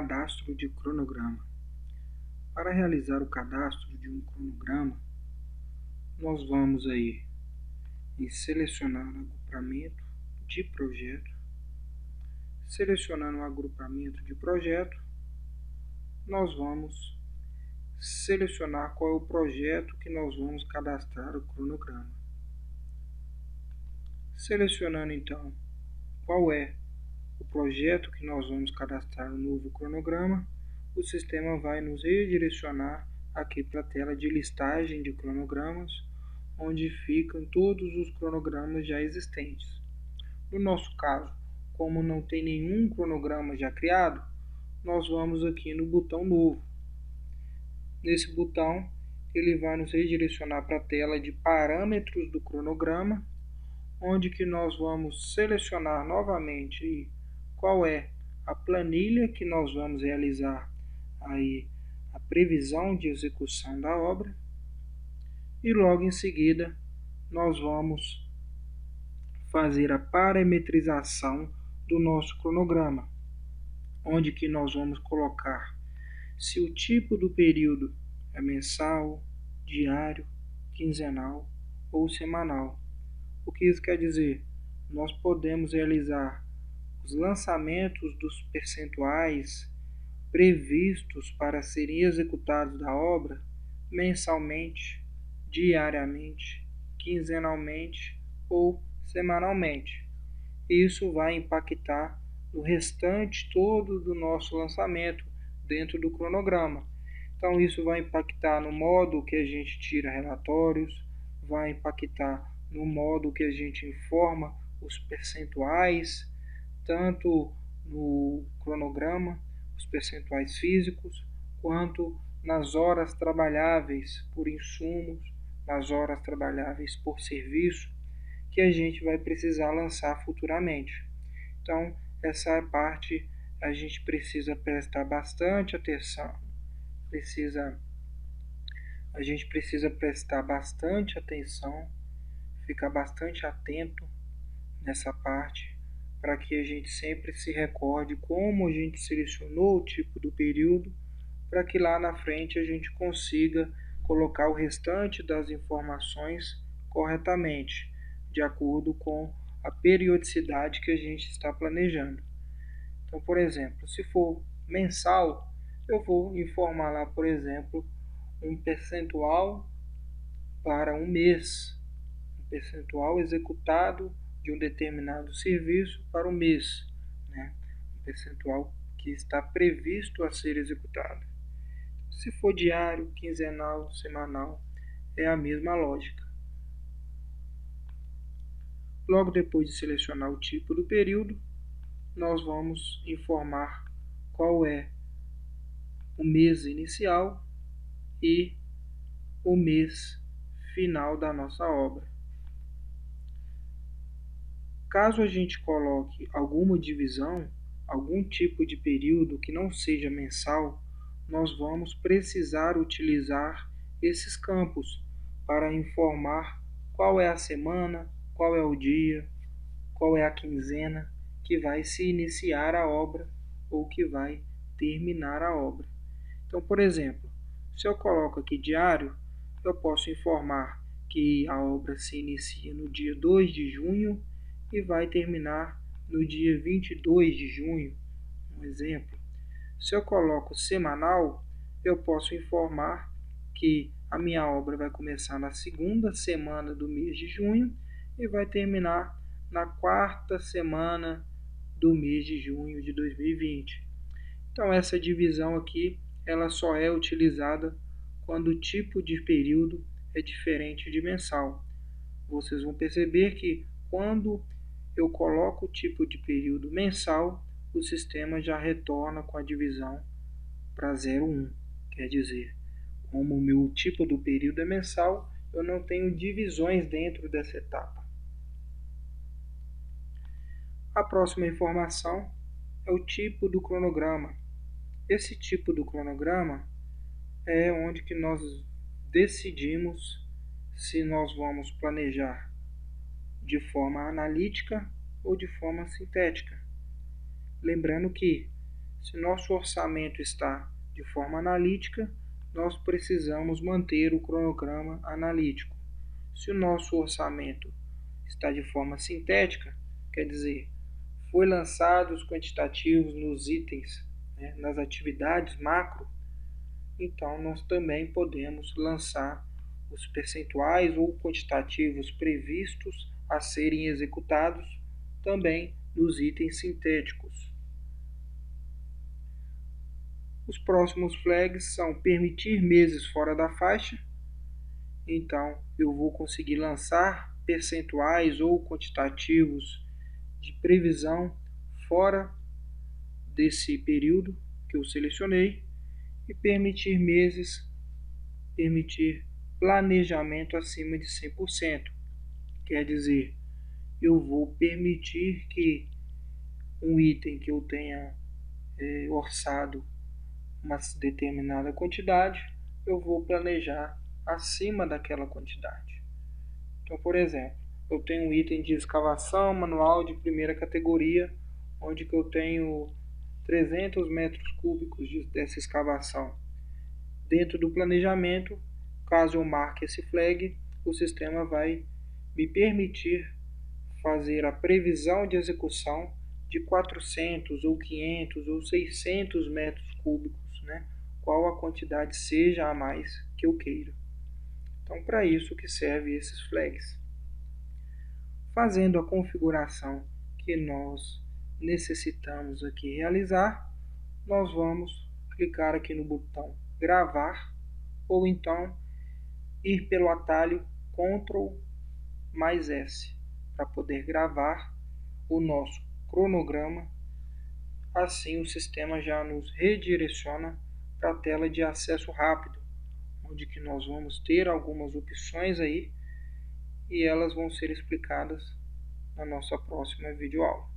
Cadastro de cronograma. Para realizar o cadastro de um cronograma, nós vamos aí em selecionar agrupamento de projeto. Selecionando o agrupamento de projeto, nós vamos selecionar qual é o projeto que nós vamos cadastrar o cronograma. Selecionando então qual é o projeto que nós vamos cadastrar no novo cronograma, o sistema vai nos redirecionar aqui para a tela de listagem de cronogramas, onde ficam todos os cronogramas já existentes. No nosso caso, como não tem nenhum cronograma já criado, nós vamos aqui no botão novo. Nesse botão, ele vai nos redirecionar para a tela de parâmetros do cronograma, onde que nós vamos selecionar novamente qual é a planilha que nós vamos realizar aí a previsão de execução da obra, e logo em seguida nós vamos fazer a parametrização do nosso cronograma, onde que nós vamos colocar se o tipo do período é mensal, diário, quinzenal ou semanal. O que isso quer dizer? Nós podemos realizar os lançamentos dos percentuais previstos para serem executados da obra mensalmente, diariamente, quinzenalmente ou semanalmente. Isso vai impactar no restante todo do nosso lançamento dentro do cronograma. Então isso vai impactar no modo que a gente tira relatórios, vai impactar no modo que a gente informa os percentuais, tanto no cronograma, os percentuais físicos, quanto nas horas trabalháveis por insumos, nas horas trabalháveis por serviço, que a gente vai precisar lançar futuramente. Então, essa parte a gente precisa prestar bastante atenção, a gente precisa prestar bastante atenção, ficar bastante atento nessa parte, para que a gente sempre se recorde como a gente selecionou o tipo do período, para que lá na frente a gente consiga colocar o restante das informações corretamente, de acordo com a periodicidade que a gente está planejando. Então, por exemplo, se for mensal, eu vou informar lá, por exemplo, um percentual para um mês, um percentual executado de um determinado serviço para o mês, né? Um percentual que está previsto a ser executado. Se for diário, quinzenal, semanal, é a mesma lógica. Logo depois de selecionar o tipo do período, nós vamos informar qual é o mês inicial e o mês final da nossa obra. Caso a gente coloque alguma divisão, algum tipo de período que não seja mensal, nós vamos precisar utilizar esses campos para informar qual é a semana, qual é o dia, qual é a quinzena que vai se iniciar a obra ou que vai terminar a obra. Então, por exemplo, se eu coloco aqui diário, eu posso informar que a obra se inicia no dia 2 de junho e vai terminar no dia 22 de junho, um exemplo. Se eu coloco semanal, eu posso informar que a minha obra vai começar na segunda semana do mês de junho e vai terminar na quarta semana do mês de junho de 2020. Então essa divisão aqui, ela só é utilizada quando o tipo de período é diferente de mensal. Vocês vão perceber que quando eu coloco o tipo de período mensal, o sistema já retorna com a divisão para 0,1. Quer dizer, como o meu tipo do período é mensal, eu não tenho divisões dentro dessa etapa. A próxima informação é o tipo do cronograma. Esse tipo do cronograma é onde que nós decidimos se nós vamos planejar de forma analítica ou de forma sintética. Lembrando que Se nosso orçamento está de forma analítica, nós precisamos manter o cronograma analítico. Se o nosso orçamento está de forma sintética, quer dizer, foi lançado os quantitativos nos itens, nas atividades macro, então nós também podemos lançar os percentuais ou quantitativos previstos a serem executados também nos itens sintéticos. Os próximos flags são permitir meses fora da faixa. Então, eu vou conseguir lançar percentuais ou quantitativos de previsão fora desse período que eu selecionei. E permitir meses, permitir planejamento acima de 100%. Quer dizer, eu vou permitir que um item que eu tenha orçado uma determinada quantidade, eu vou planejar acima daquela quantidade. Então, por exemplo, eu tenho um item de escavação manual de primeira categoria, onde que eu tenho 300 metros cúbicos dessa escavação. Dentro do planejamento, caso eu marque esse flag, o sistema vai me permitir fazer a previsão de execução de 400 ou 500 ou 600 metros cúbicos, qual a quantidade seja a mais que eu queira. Então, para isso que serve esses flags. Fazendo a configuração que nós necessitamos aqui realizar, nós vamos clicar aqui no botão gravar ou então ir pelo atalho Ctrl mais S para poder gravar o nosso cronograma. Assim o sistema já nos redireciona para a tela de acesso rápido, onde que nós vamos ter algumas opções aí e elas vão ser explicadas na nossa próxima videoaula.